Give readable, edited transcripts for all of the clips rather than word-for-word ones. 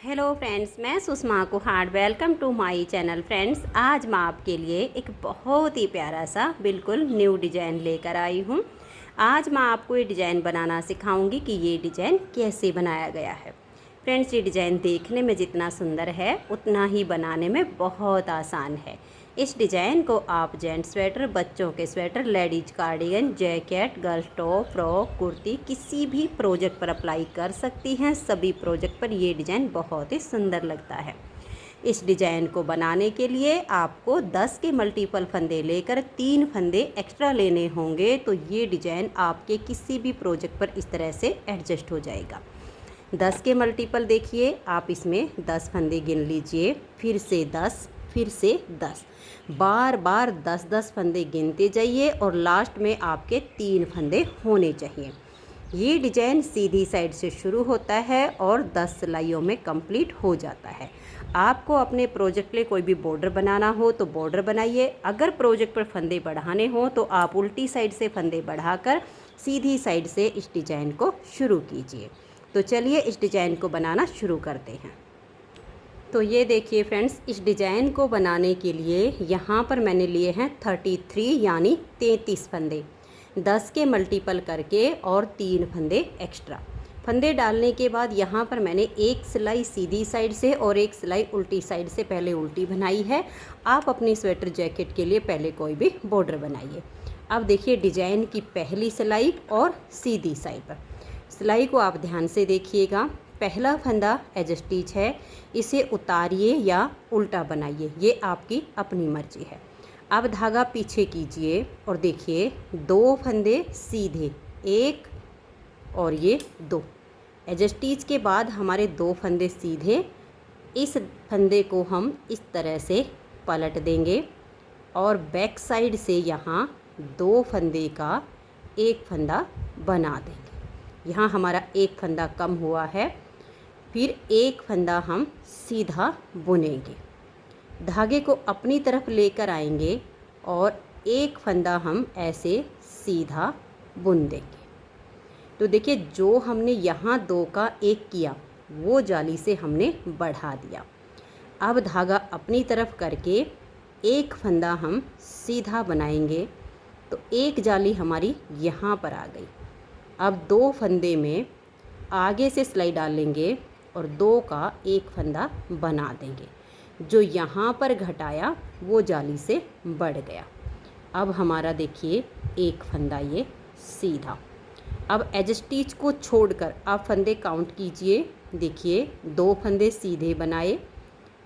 Hello friends, मैं Sushma Kuhad. Welcome to my channel. Friends, आज मैं आपके लिए एक बहुत ही प्यारा सा बिल्कुल न्यू डिज़ाइन लेकर आई हूँ। आज मैं आपको ये डिज़ाइन बनाना सिखाऊंगी कि ये डिज़ाइन कैसे बनाया गया है। फ्रेंड्स, ये डिज़ाइन देखने में जितना सुंदर है उतना ही बनाने में बहुत आसान है। इस डिज़ाइन को आप जेंट्स स्वेटर, बच्चों के sweater, ladies cardigan, jacket, girls top, frock, kurti किसी भी प्रोजेक्ट पर अप्लाई कर सकती हैं। सभी प्रोजेक्ट पर ये डिज़ाइन बहुत ही सुंदर लगता है। इस डिज़ाइन को बनाने के लिए आपको 10 के मल्टीपल फंदे लेकर 3 फंदे एक्स्ट्रा लेने होंगे, तो ये डिज़ाइन आपके किसी भी प्रोजेक्ट पर इस तरह से एडजस्ट हो जाएगा। 10 के मल्टीपल देखिए, आप इसमें 10 फंदे गिन लीजिए, फिर से 10, फिर से 10, बार बार 10-10 फंदे गिनते जाइए और लास्ट में आपके 3 फंदे होने चाहिए। ये डिज़ाइन सीधी साइड से शुरू होता है और 10 सिलाइयों में कंप्लीट हो जाता है। आपको अपने प्रोजेक्ट के लिए कोई भी बॉर्डर बनाना हो तो बॉर्डर बनाइए। अगर प्रोजेक्ट पर फंदे बढ़ाने हो तो आप उल्टी साइड से फंदे बढ़ाकर सीधी साइड से इस डिज़ाइन को शुरू कीजिए। तो चलिए इस डिज़ाइन को बनाना शुरू करते हैं। तो ये देखिए फ्रेंड्स, इस डिज़ाइन को बनाने के लिए यहाँ पर मैंने लिए हैं 33 यानी 33 फंदे, 10 के मल्टीपल करके और 3 फंदे एक्स्ट्रा। फंदे डालने के बाद यहाँ पर मैंने एक सिलाई सीधी साइड से और एक सिलाई उल्टी साइड से पहले उल्टी बनाई है। आप अपनी स्वेटर जैकेट के लिए पहले कोई भी बॉर्डर बनाइए। अब देखिए डिज़ाइन की पहली सिलाई और सीधी साइड पर सिलाई को आप ध्यान से देखिएगा। पहला फंदा एज स्टिच है, इसे उतारिए या उल्टा बनाइए, ये आपकी अपनी मर्जी है। अब धागा पीछे कीजिए और देखिए 2 फंदे सीधे, 1 और ये 2। एज स्टिच के बाद हमारे 2 फंदे सीधे, इस फंदे को हम इस तरह से पलट देंगे और बैक साइड से यहाँ 2 फंदे का एक फंदा बना देंगे। यहाँ हमारा एक फंदा कम हुआ है, फिर एक फंदा हम सीधा बुनेंगे। धागे को अपनी तरफ लेकर आएंगे और एक फंदा हम ऐसे सीधा बुन देंगे। तो देखिए जो हमने यहाँ 2 का 1 किया वो जाली से हमने बढ़ा दिया। अब धागा अपनी तरफ करके एक फंदा हम सीधा बनाएंगे, तो एक जाली हमारी यहाँ पर आ गई। अब 2 फंदे में आगे से सिलाई डालेंगे और 2 का एक फंदा बना देंगे। जो यहाँ पर घटाया वो जाली से बढ़ गया। अब हमारा देखिए एक फंदा ये सीधा। अब एज स्टिच को छोड़कर आप फंदे काउंट कीजिए। देखिए 2 फंदे सीधे बनाए,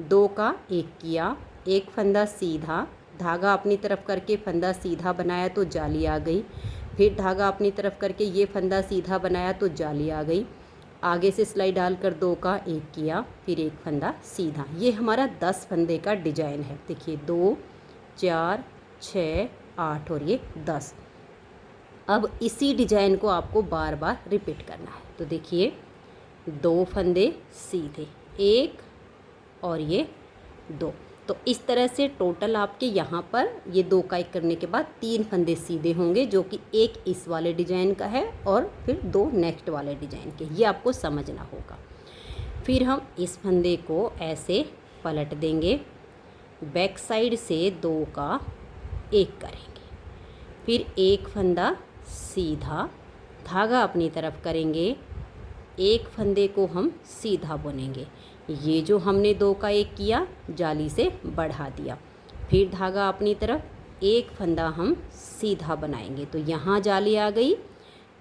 2 का 1 किया, एक फंदा सीधा, धागा अपनी तरफ करके फंदा सीधा बनाया तो जाली आ गई। फिर धागा अपनी तरफ करके ये फंदा सीधा बनाया तो जाली आ गई। आगे से सिलाई डालकर 2 का 1 किया, फिर एक फंदा सीधा। ये हमारा 10 फंदे का डिजाइन है। देखिए 2, 4, 6, 8 और ये 10। अब इसी डिजाइन को आपको बार बार रिपीट करना है। तो देखिए 2 फंदे सीधे, 1 और ये 2। तो इस तरह से टोटल आपके यहाँ पर ये 2 का 1 करने के बाद 3 फंदे सीधे होंगे, जो कि एक इस वाले डिज़ाइन का है और फिर 2 नेक्स्ट वाले डिज़ाइन के। ये आपको समझना होगा। फिर हम इस फंदे को ऐसे पलट देंगे, बैक साइड से 2 का 1 करेंगे, फिर एक फंदा सीधा, धागा अपनी तरफ करेंगे, एक फंदे को हम सीधा बुनेंगे। ये जो हमने 2 का 1 किया जाली से बढ़ा दिया, फिर धागा अपनी तरफ, एक फंदा हम सीधा बनाएंगे तो यहाँ जाली आ गई।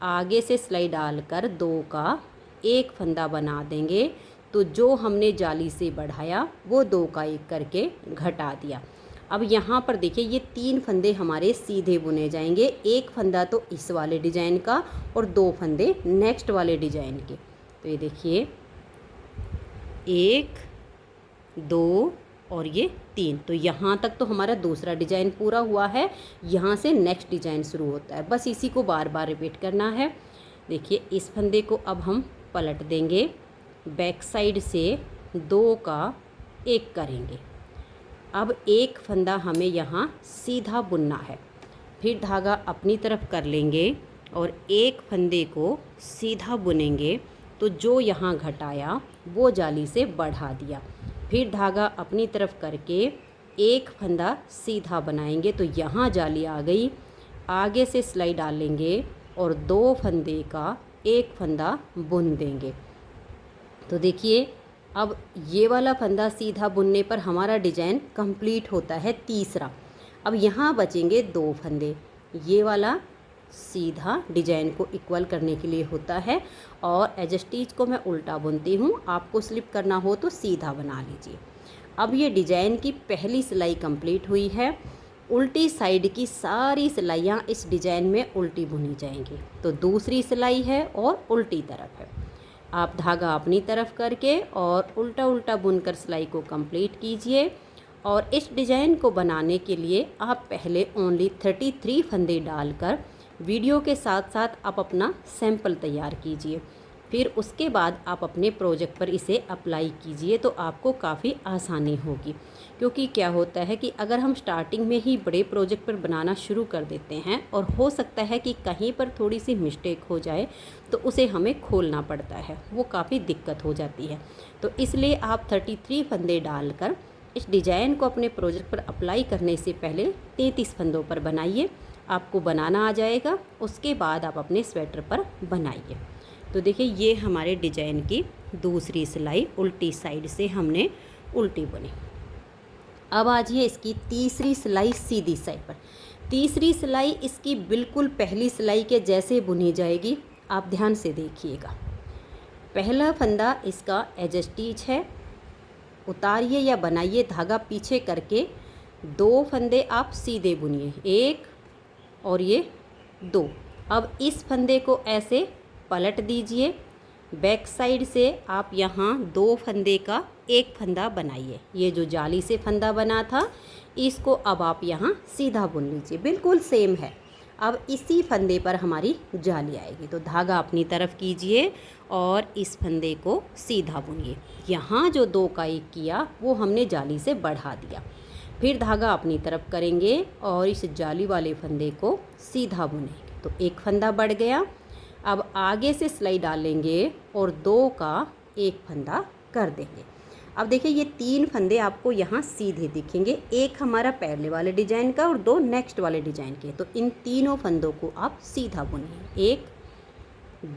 आगे से सिलाई डालकर 2 का 1 फंदा बना देंगे, तो जो हमने जाली से बढ़ाया वो 2 का 1 करके घटा दिया। अब यहाँ पर देखिए ये 3 फंदे हमारे सीधे बुने जाएंगे, एक फंदा तो इस वाले डिज़ाइन का और 2 फंदे नेक्स्ट वाले डिज़ाइन के। तो ये देखिए 1, 2 और ये 3। तो यहाँ तक तो हमारा दूसरा डिज़ाइन पूरा हुआ है। यहाँ से नेक्स्ट डिज़ाइन शुरू होता है, बस इसी को बार बार रिपीट करना है। देखिए इस फंदे को अब हम पलट देंगे, बैक साइड से 2 का 1 करेंगे। अब एक फंदा हमें यहाँ सीधा बुनना है, फिर धागा अपनी तरफ कर लेंगे और एक फंदे को सीधा बुनेंगे, तो जो यहाँ घटाया वो जाली से बढ़ा दिया। फिर धागा अपनी तरफ करके एक फंदा सीधा बनाएंगे तो यहाँ जाली आ गई। आगे से सिलाई डालेंगे और 2 फंदे का एक फंदा बुन देंगे। तो देखिए अब ये वाला फंदा सीधा बुनने पर हमारा डिजाइन कंप्लीट होता है तीसरा। अब यहाँ बचेंगे 2 फंदे। ये वाला सीधा डिजाइन को इक्वल करने के लिए होता है और एज स्टिच को मैं उल्टा बुनती हूँ। आपको स्लिप करना हो तो सीधा बना लीजिए। अब ये डिजाइन की पहली सिलाई कंप्लीट हुई है। उल्टी साइड की सारी सिलाइयाँ इस डिजाइन में उल्टी बुनी जाएंगी। तो दूसरी सिलाई है और उल्टी तरफ है। आप धागा अपनी तरफ करके और उल्टा उल्टा बुनकर सिलाई को कंप्लीट कीजिए। और इस डिज़ाइन को बनाने के लिए आप पहले ओनली 33 फंदे डालकर वीडियो के साथ साथ आप अपना सैंपल तैयार कीजिए। फिर उसके बाद आप अपने प्रोजेक्ट पर इसे अप्लाई कीजिए तो आपको काफ़ी आसानी होगी। क्योंकि क्या होता है कि अगर हम स्टार्टिंग में ही बड़े प्रोजेक्ट पर बनाना शुरू कर देते हैं और हो सकता है कि कहीं पर थोड़ी सी मिस्टेक हो जाए तो उसे हमें खोलना पड़ता है, वो काफ़ी दिक्कत हो जाती है। तो इसलिए आप 33 फंदे डालकर इस डिज़ाइन को अपने प्रोजेक्ट पर अप्लाई करने से पहले 33 फंदों पर बनाइए। आपको बनाना आ जाएगा, उसके बाद आप अपने स्वेटर पर बनाइए। तो देखिए ये हमारे डिज़ाइन की दूसरी सिलाई उल्टी साइड से हमने उल्टी बुनी। अब आ जाइए इसकी तीसरी सिलाई सीधी साइड पर। तीसरी सिलाई इसकी बिल्कुल पहली सिलाई के जैसे बुनी जाएगी। आप ध्यान से देखिएगा। पहला फंदा इसका एज स्टिच है, उतारिए या बनाइए धागा पीछे करके 2 फंदे आप सीधे बुनिए, 1 और ये 2। अब इस फंदे को ऐसे पलट दीजिए। बैक साइड से आप यहाँ 2 फंदे का एक फंदा बनाइए। ये जो जाली से फंदा बना था इसको अब आप यहाँ सीधा बुन लीजिए, बिल्कुल सेम है। अब इसी फंदे पर हमारी जाली आएगी तो धागा अपनी तरफ कीजिए और इस फंदे को सीधा बुनिए। यहाँ जो 2 का 1 किया वो हमने जाली से बढ़ा दिया। फिर धागा अपनी तरफ करेंगे और इस जाली वाले फंदे को सीधा बुनेंगे तो एक फंदा बढ़ गया। अब आगे से सिलाई डालेंगे और 2 का 1 फंदा कर देंगे। अब देखिए ये 3 फंदे आपको यहाँ सीधे दिखेंगे, एक हमारा पहले वाले डिजाइन का और 2 नेक्स्ट वाले डिजाइन के। तो इन तीनों फंदों को आप सीधा बुनिए, 1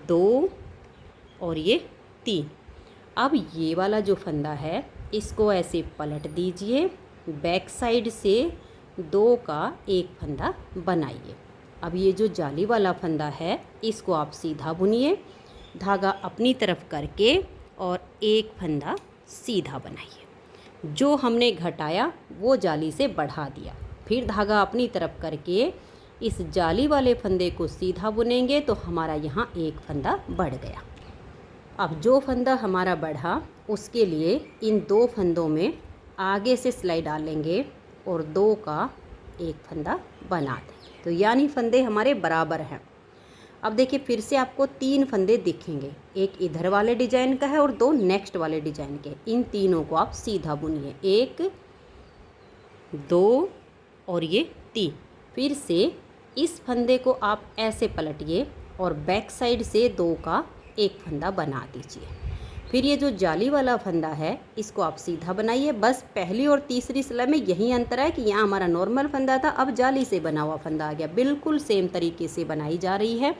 2 और ये 3। अब ये वाला जो फंदा है इसको ऐसे पलट दीजिए, बैक साइड से 2 का 1 फंदा बनाइए। अब ये जो जाली वाला फंदा है इसको आप सीधा बुनिए, धागा अपनी तरफ करके और 1 फंदा सीधा बनाइए। जो हमने घटाया वो जाली से बढ़ा दिया। फिर धागा अपनी तरफ करके इस जाली वाले फंदे को सीधा बुनेंगे तो हमारा यहाँ 1 फंदा बढ़ गया। अब जो फंदा हमारा बढ़ा उसके लिए इन 2 फंदों में आगे से सिलाई डालेंगे और 2 का 1 फंदा बना देंगे। तो यानी फंदे हमारे बराबर हैं। अब देखिए फिर से आपको 3 फंदे दिखेंगे, एक इधर वाले डिजाइन का है और 2 नेक्स्ट वाले डिजाइन के। इन तीनों को आप सीधा बुनिए, 1 2 और ये 3। फिर से इस फंदे को आप ऐसे पलटिए और बैक साइड से 2 का 1 फंदा बना दीजिए। फिर ये जो जाली वाला फंदा है इसको आप सीधा बनाइए। बस पहली और तीसरी सिलाई में यही अंतर है कि यहाँ हमारा नॉर्मल फंदा था, अब जाली से बना हुआ फंदा आ गया। बिल्कुल सेम तरीके से बनाई जा रही है।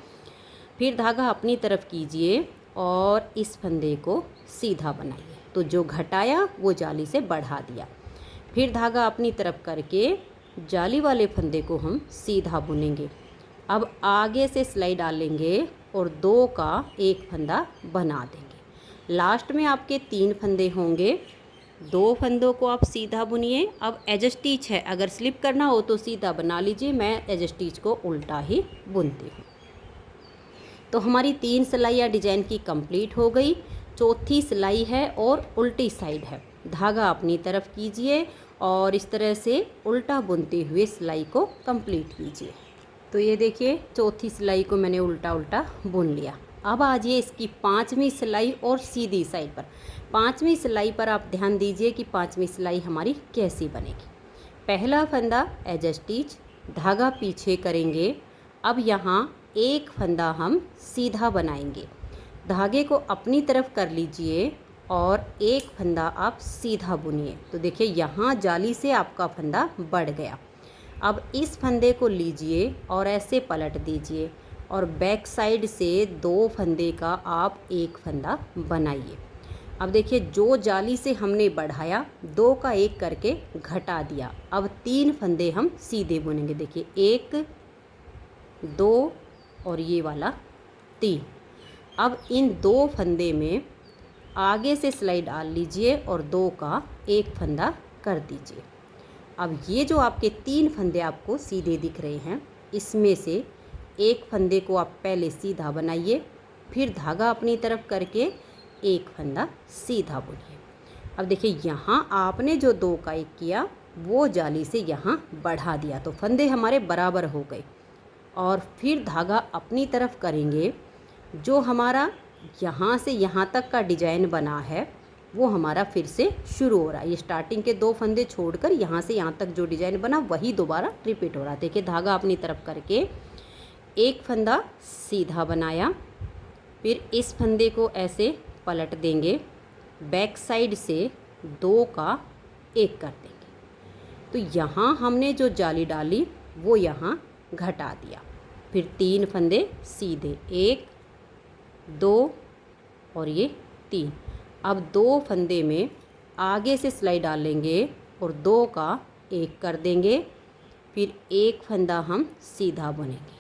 फिर धागा अपनी तरफ कीजिए और इस फंदे को सीधा बनाइए। तो जो घटाया वो जाली से बढ़ा दिया। फिर धागा अपनी तरफ करके जाली वाले फंदे को हम सीधा बुनेंगे। अब आगे से सिलाई डालेंगे और 2 का 1 फंदा बना देंगे। लास्ट में आपके 3 फंदे होंगे, 2 फंदों को आप सीधा बुनिए। अब एज स्टिच है, अगर स्लिप करना हो तो सीधा बना लीजिए, मैं एज स्टिच को उल्टा ही बुनती हूँ। तो हमारी 3 सिलाइयाँ डिजाइन की कंप्लीट हो गई। चौथी सिलाई है और उल्टी साइड है। धागा अपनी तरफ कीजिए और इस तरह से उल्टा बुनते हुए सिलाई को कंप्लीट कीजिए। तो ये देखिए चौथी सिलाई को मैंने उल्टा उल्टा बुन लिया। अब आ जाइए इसकी 5वीं सिलाई और सीधी साइड पर। 5वीं सिलाई पर आप ध्यान दीजिए कि 5वीं सिलाई हमारी कैसी बनेगी। पहला फंदा एज स्टिच, धागा पीछे करेंगे। अब यहाँ 1 फंदा हम सीधा बनाएंगे। धागे को अपनी तरफ कर लीजिए और एक फंदा आप सीधा बुनिए। तो देखिए यहाँ जाली से आपका फंदा बढ़ गया। अब इस फंदे को लीजिए और ऐसे पलट दीजिए और बैक साइड से 2 फंदे का आप एक फंदा बनाइए। अब देखिए जो जाली से हमने बढ़ाया 2 का 1 करके घटा दिया। अब 3 फंदे हम सीधे बुनेंगे। देखिए 1 2 और ये वाला 3। अब इन 2 फंदे में आगे से सिलाई डाल लीजिए और 2 का 1 फंदा कर दीजिए। अब ये जो आपके 3 फंदे आपको सीधे दिख रहे हैं, इसमें से एक फंदे को आप पहले सीधा बनाइए, फिर धागा अपनी तरफ करके एक फंदा सीधा बुनिए। अब देखिए यहाँ आपने जो 2 का 1 किया वो जाली से यहाँ बढ़ा दिया, तो फंदे हमारे बराबर हो गए। और फिर धागा अपनी तरफ करेंगे, जो हमारा यहाँ से यहाँ तक का डिजाइन बना है वो हमारा फिर से शुरू हो रहा है। ये स्टार्टिंग के 2 फंदे छोड़कर यहाँ से यहाँ तक जो डिजाइन बना वही दोबारा रिपीट हो रहा है। देखिए धागा अपनी तरफ करके एक फंदा सीधा बनाया, फिर इस फंदे को ऐसे पलट देंगे, बैक साइड से 2 का 1 कर देंगे। तो यहाँ हमने जो जाली डाली वो यहाँ घटा दिया। फिर 3 फंदे सीधे, 1 2 और ये 3। अब 2 फंदे में आगे से सिलाई डालेंगे और 2 का 1 कर देंगे, फिर एक फंदा हम सीधा बुनेंगे,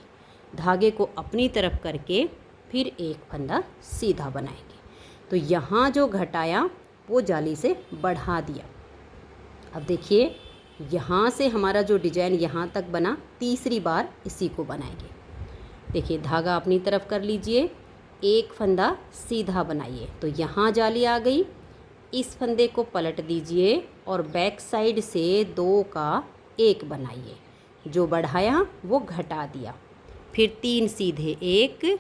धागे को अपनी तरफ करके फिर एक फंदा सीधा बनाएंगे। तो यहाँ जो घटाया वो जाली से बढ़ा दिया। अब देखिए यहाँ से हमारा जो डिजाइन यहाँ तक बना, तीसरी बार इसी को बनाएंगे। देखिए धागा अपनी तरफ कर लीजिए, एक फंदा सीधा बनाइए, तो यहाँ जाली आ गई। इस फंदे को पलट दीजिए और बैक साइड से 2 का 1 बनाइए, जो बढ़ाया वो घटा दिया। फिर 3 सीधे, 1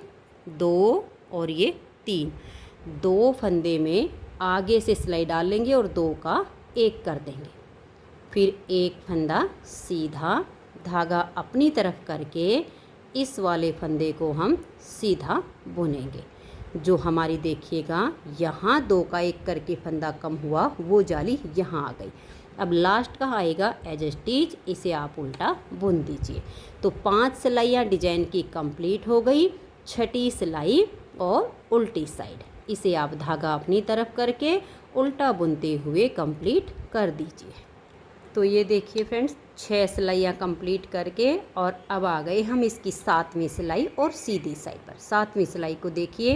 2 और ये 3। 2 फंदे में आगे से सिलाई डाल लेंगे और 2 का 1 कर देंगे, फिर एक फंदा सीधा, धागा अपनी तरफ करके इस वाले फंदे को हम सीधा बुनेंगे। जो हमारी देखिएगा यहाँ 2 का 1 करके फंदा कम हुआ, वो जाली यहाँ आ गई। अब लास्ट का आएगा एज स्टिच, इसे आप उल्टा बुन दीजिए। तो 5 सिलाइयाँ डिजाइन की कंप्लीट हो गई। 6ठी सिलाई और उल्टी साइड, इसे आप धागा अपनी तरफ करके उल्टा बुनते हुए कंप्लीट कर दीजिए। तो ये देखिए फ्रेंड्स 6 सिलाइयाँ कंप्लीट करके और अब आ गए हम इसकी 7वीं सिलाई और सीधी साइड पर। 7वीं सिलाई को देखिए,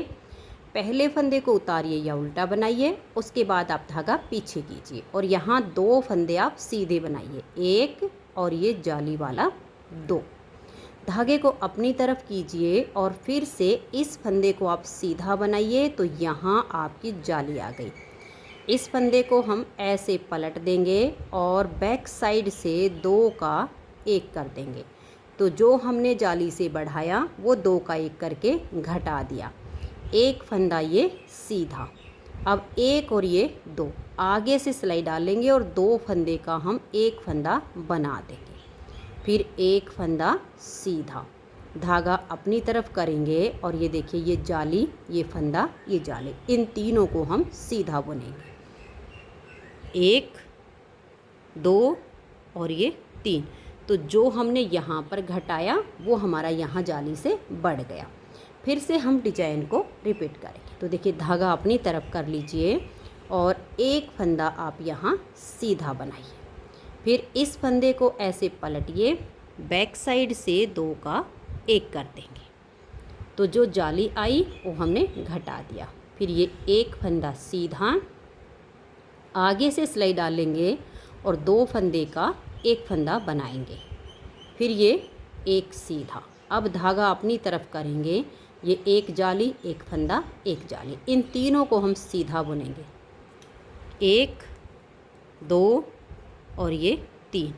पहले फंदे को उतारिए या उल्टा बनाइए, उसके बाद आप धागा पीछे कीजिए और यहाँ 2 फंदे आप सीधे बनाइए, 1 और ये जाली वाला 2। धागे को अपनी तरफ कीजिए और फिर से इस फंदे को आप सीधा बनाइए, तो यहाँ आपकी जाली आ गई। इस फंदे को हम ऐसे पलट देंगे और बैक साइड से 2 का 1 कर देंगे। तो जो हमने जाली से बढ़ाया वो 2 का 1 करके घटा दिया। एक फंदा ये सीधा, अब 1 और ये 2 आगे से सिलाई डालेंगे और 2 फंदे का हम 1 फंदा बना देंगे, फिर एक फंदा सीधा, धागा अपनी तरफ करेंगे और ये देखिए ये जाली, ये फंदा, ये जाली, इन तीनों को हम सीधा बुनेंगे। 1 2 और ये 3। तो जो हमने यहाँ पर घटाया वो हमारा यहाँ जाली से बढ़ गया। फिर से हम डिजाइन को रिपीट करेंगे। तो देखिए धागा अपनी तरफ कर लीजिए और एक फंदा आप यहाँ सीधा बनाइए, फिर इस फंदे को ऐसे पलटिए, बैक साइड से 2 का 1 कर देंगे। तो जो जाली आई वो हमने घटा दिया। फिर ये एक फंदा सीधा, आगे से सिलाई डालेंगे और 2 फंदे का 1 फंदा बनाएंगे, फिर ये एक सीधा। अब धागा अपनी तरफ करेंगे, ये एक जाली, एक फंदा, एक जाली, इन तीनों को हम सीधा बुनेंगे, 1 2 और ये 3।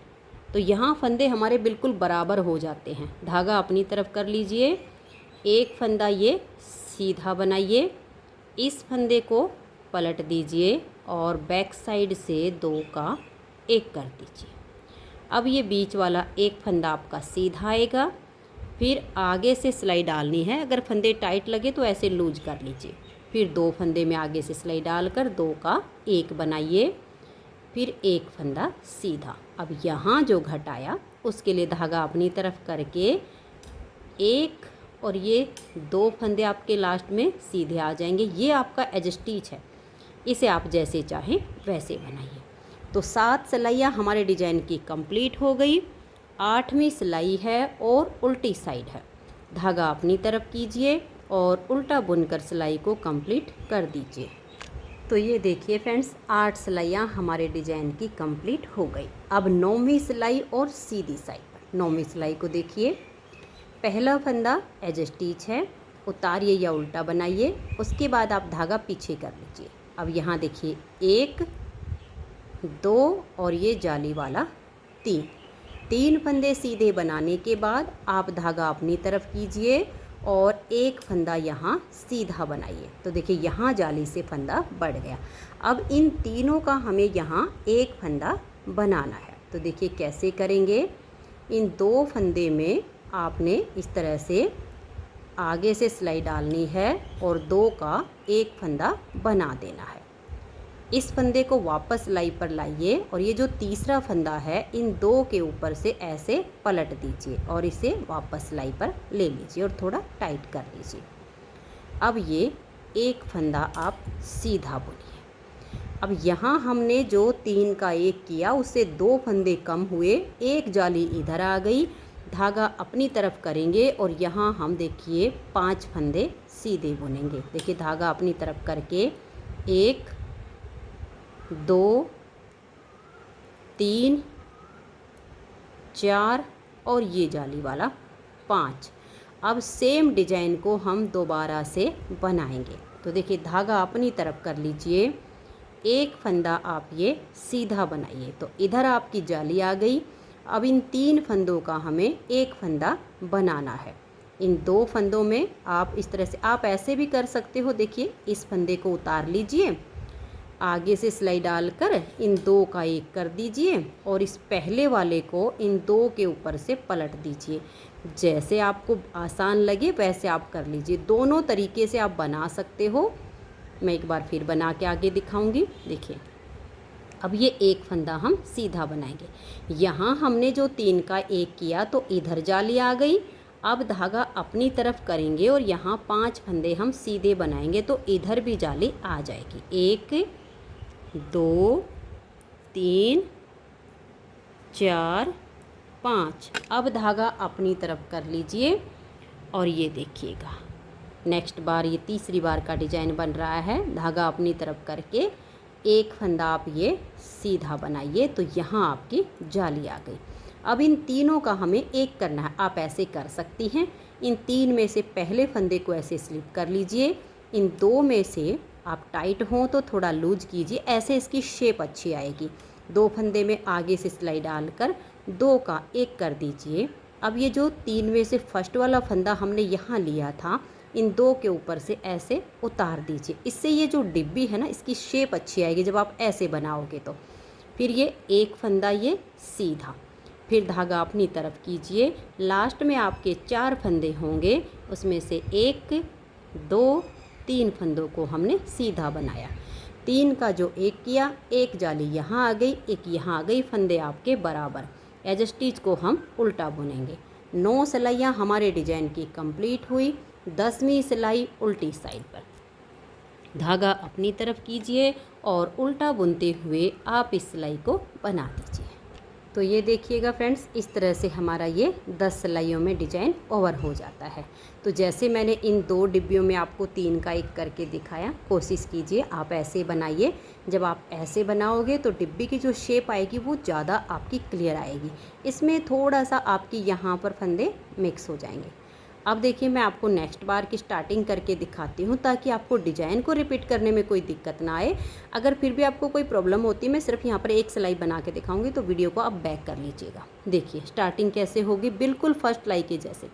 तो यहाँ फंदे हमारे बिल्कुल बराबर हो जाते हैं। धागा अपनी तरफ कर लीजिए, एक फंदा ये सीधा बनाइए, इस फंदे को पलट दीजिए और बैक साइड से 2 का 1 कर दीजिए। अब ये बीच वाला एक फंदा आपका सीधा आएगा, फिर आगे से सिलाई डालनी है। अगर फंदे टाइट लगे तो ऐसे लूज कर लीजिए, फिर 2 फंदे में आगे से सिलाई डालकर 2 का 1 बनाइए, फिर 1 फंदा सीधा। अब यहाँ जो घटाया उसके लिए धागा अपनी तरफ करके 1 और ये 2 फंदे आपके लास्ट में सीधे आ जाएंगे। ये आपका एज स्टिच है, इसे आप जैसे चाहें वैसे बनाइए। तो 7 सिलाइयाँ हमारे डिजाइन की कंप्लीट हो गई। 8वीं सिलाई है और उल्टी साइड है। धागा अपनी तरफ कीजिए और उल्टा बुनकर सिलाई को कंप्लीट कर दीजिए। तो ये देखिए फ्रेंड्स, 8 सिलाइयाँ हमारे डिजाइन की कंप्लीट हो गई। अब 9वीं सिलाई और सीधी साइड। 9वीं सिलाई को देखिए, पहला फंदा एज स्टिच है, उतारिए या उल्टा बनाइए, उसके बाद आप धागा पीछे कर लीजिए। अब यहाँ देखिए 1 2 और ये जाली वाला 3 फंदे सीधे बनाने के बाद आप धागा अपनी तरफ कीजिए और 1 फंदा यहाँ सीधा बनाइए। तो देखिए यहाँ जाली से फंदा बढ़ गया। अब इन तीनों का हमें यहाँ 1 फंदा बनाना है। तो देखिए कैसे करेंगे। इन 2 फंदे में आपने इस तरह से आगे से सिलाई डालनी है और 2 का 1 फंदा बना देना है। इस फंदे को वापस सिलाई पर लाइए और ये जो तीसरा फंदा है इन 2 के ऊपर से ऐसे पलट दीजिए और इसे वापस सिलाई पर ले लीजिए और थोड़ा टाइट कर लीजिए। अब ये 1 फंदा आप सीधा बुनिए। अब यहाँ हमने जो 3 का 1 किया उससे 2 फंदे कम हुए, 1 जाली इधर आ गई। धागा अपनी तरफ करेंगे और यहाँ हम देखिए 5 फंदे सीधे बुनेंगे। देखिए धागा अपनी तरफ करके 1 2 3 4 और ये जाली वाला 5। अब सेम डिजाइन को हम दोबारा से बनाएंगे। तो देखिए धागा अपनी तरफ कर लीजिए, 1 फंदा आप ये सीधा बनाइए। तो इधर आपकी जाली आ गई। अब इन 3 फंदों का हमें 1 फंदा बनाना है। इन 2 फंदों में आप इस तरह से, आप ऐसे भी कर सकते हो। देखिए इस फंदे को उतार लीजिए, आगे से सिलाई डालकर इन 2 का 1 कर दीजिए और इस पहले वाले को इन 2 के ऊपर से पलट दीजिए। जैसे आपको आसान लगे वैसे आप कर लीजिए। दोनों तरीके से आप बना सकते हो। मैं एक बार फिर बना के आगे दिखाऊंगी। देखिए अब ये 1 फंदा हम सीधा बनाएंगे। यहाँ हमने जो 3 का 1 किया तो इधर जाली आ गई। अब धागा अपनी तरफ करेंगे और यहाँ 5 फंदे हम सीधे बनाएंगे तो इधर भी जाली आ जाएगी। 1 2 3 4 5। अब धागा अपनी तरफ कर लीजिए और ये देखिएगा नेक्स्ट बार ये तीसरी बार का डिजाइन बन रहा है। धागा अपनी तरफ करके 1 फंदा आप ये सीधा बनाइए तो यहाँ आपकी जाली आ गई। अब इन तीनों का हमें 1 करना है। आप ऐसे कर सकती हैं। इन 3 में से पहले फंदे को ऐसे स्लिप कर लीजिए। इन 2 में से आप टाइट हों तो थोड़ा लूज कीजिए, ऐसे इसकी शेप अच्छी आएगी। 2 फंदे में आगे से सिलाई डालकर 2 का 1 कर दीजिए। अब ये जो 3 में से फर्स्ट वाला फंदा हमने यहाँ लिया था, इन 2 के ऊपर से ऐसे उतार दीजिए। इससे ये जो डिब्बी है ना इसकी शेप अच्छी आएगी जब आप ऐसे बनाओगे तो। फिर ये 1 फंदा ये सीधा, फिर धागा अपनी तरफ कीजिए। लास्ट में आपके 4 फंदे होंगे, उसमें से 1 2 3 फंदों को हमने सीधा बनाया। 3 का जो 1 किया, 1 जाली यहाँ आ गई, 1 यहाँ आ गई, फंदे आपके बराबर। एज स्टिच को हम उल्टा बुनेंगे। 9 सिलाइयाँ हमारे डिजाइन की कंप्लीट हुई। 10वीं सिलाई उल्टी साइड पर। धागा अपनी तरफ कीजिए और उल्टा बुनते हुए आप इस सिलाई को बना दीजिए। तो ये देखिएगा फ्रेंड्स, इस तरह से हमारा ये 10 सिलाइयों में डिजाइन ओवर हो जाता है। तो जैसे मैंने इन 2 डिब्बियों में आपको 3 का 1 करके दिखाया, कोशिश कीजिए आप ऐसे बनाइए। जब आप ऐसे बनाओगे तो डिब्बी की जो शेप आएगी वो ज़्यादा आपकी क्लियर आएगी। इसमें थोड़ा सा आपकी यहाँ पर फंदे मिक्स हो जाएंगे। अब देखिए मैं आपको नेक्स्ट बार की स्टार्टिंग करके दिखाती हूँ ताकि आपको डिज़ाइन को रिपीट करने में कोई दिक्कत ना आए। अगर फिर भी आपको कोई प्रॉब्लम होती है, मैं सिर्फ यहाँ पर 1 सिलाई बना के दिखाऊंगी, तो वीडियो को आप बैक कर लीजिएगा। देखिए स्टार्टिंग कैसे होगी, बिल्कुल फर्स्ट सिलाई के जैसे।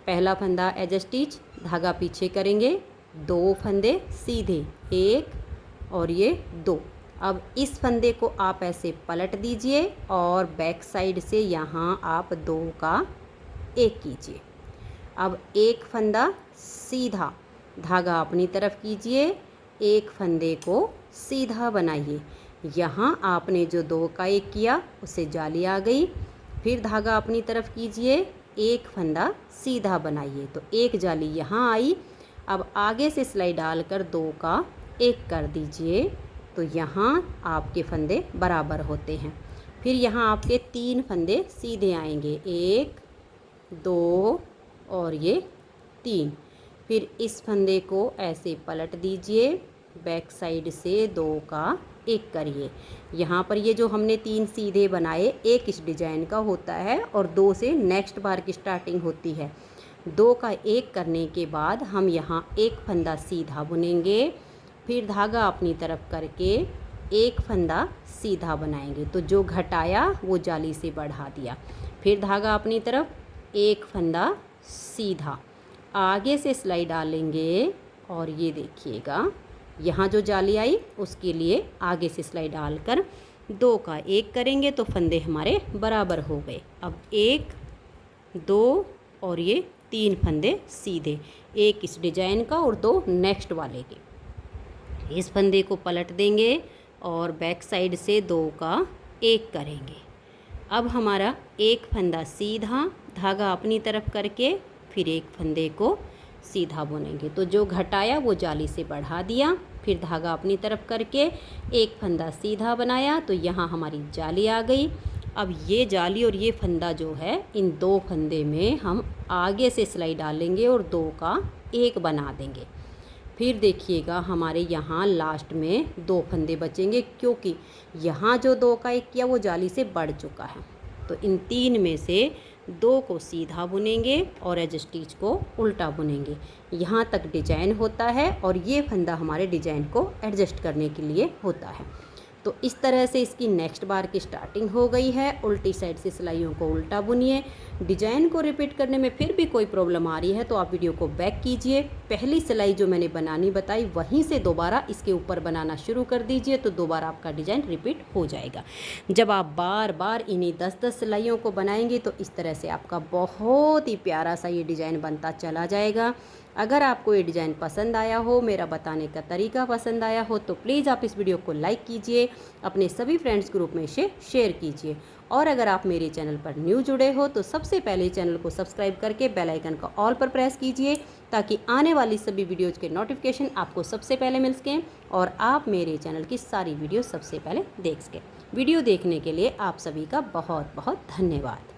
पहला फंदा एज स्टिच, धागा पीछे करेंगे, 2 फंदे सीधे, 1 और ये 2। अब इस फंदे को आप ऐसे पलट दीजिए और बैक साइड से यहाँ आप 2 का 1 कीजिए। अब 1 फंदा सीधा धागा अपनी तरफ कीजिए, एक फंदे को सीधा बनाइए। यहाँ आपने जो 2 का 1 किया उससे जाली आ गई। फिर धागा अपनी तरफ कीजिए, एक फंदा सीधा बनाइए, तो एक जाली यहाँ आई। अब आगे से सिलाई डालकर 2 का 1 कर दीजिए, तो यहाँ आपके फंदे बराबर होते हैं। फिर यहाँ आपके 3 फंदे सीधे आएंगे, 1 2 और ये 3। फिर इस फंदे को ऐसे पलट दीजिए, बैक साइड से 2 का 1 करिए। यहाँ पर ये जो हमने 3 सीधे बनाए, एक इस डिजाइन का होता है और 2 से नेक्स्ट बार की स्टार्टिंग होती है। 2 का 1 करने के बाद हम यहाँ एक फंदा सीधा बुनेंगे, फिर धागा अपनी तरफ करके एक फंदा सीधा बनाएंगे, तो जो घटाया वो जाली से बढ़ा दिया। फिर धागा अपनी तरफ एक फंदा सीधा, आगे से सिलाई डालेंगे और ये देखिएगा यहाँ जो जाली आई उसके लिए आगे से सिलाई डालकर 2 का 1 करेंगे, तो फंदे हमारे बराबर हो गए। अब 1 2 और ये 3 फंदे सीधे, एक इस डिजाइन का और 2 नेक्स्ट वाले के। इस फंदे को पलट देंगे और बैक साइड से 2 का 1 करेंगे। अब हमारा एक फंदा सीधा, धागा अपनी तरफ करके फिर एक फंदे को सीधा बुनेंगे, तो जो घटाया वो जाली से बढ़ा दिया। फिर धागा अपनी तरफ करके एक फंदा सीधा बनाया, तो यहाँ हमारी जाली आ गई। अब ये जाली और ये फंदा जो है, इन 2 फंदे में हम आगे से सिलाई डालेंगे और 2 का 1 बना देंगे। फिर देखिएगा हमारे यहाँ लास्ट में 2 फंदे बचेंगे, क्योंकि यहाँ जो 2 का 1 किया वो जाली से बढ़ चुका है। तो इन 3 में से 2 को सीधा बुनेंगे और एज स्टिच को उल्टा बुनेंगे। यहाँ तक डिजाइन होता है और ये फंदा हमारे डिजाइन को एडजस्ट करने के लिए होता है। तो इस तरह से इसकी नेक्स्ट बार की स्टार्टिंग हो गई है। उल्टी साइड से सिलाइयों को उल्टा बुनिए। डिजाइन को रिपीट करने में फिर भी कोई प्रॉब्लम आ रही है तो आप वीडियो को बैक कीजिए, पहली सिलाई जो मैंने बनानी बताई वहीं से दोबारा इसके ऊपर बनाना शुरू कर दीजिए, तो दोबारा आपका डिजाइन रिपीट हो जाएगा। जब आप बार बार इन्हीं 10-10 सिलाइयों को बनाएंगे तो इस तरह से आपका बहुत ही प्यारा सा ये डिज़ाइन बनता चला जाएगा। अगर आपको ये डिज़ाइन पसंद आया हो, मेरा बताने का तरीका पसंद आया हो, तो प्लीज़ आप इस वीडियो को लाइक कीजिए, अपने सभी फ्रेंड्स ग्रुप में इसे शेयर कीजिए। और अगर आप मेरे चैनल पर न्यू जुड़े हो तो सबसे पहले चैनल को सब्सक्राइब करके बेल आइकन का ऑल पर प्रेस कीजिए, ताकि आने वाली सभी वीडियोज़ के नोटिफिकेशन आपको सबसे पहले मिल सकें और आप मेरे चैनल की सारी वीडियो सबसे पहले देख सकें। वीडियो देखने के लिए आप सभी का बहुत बहुत धन्यवाद।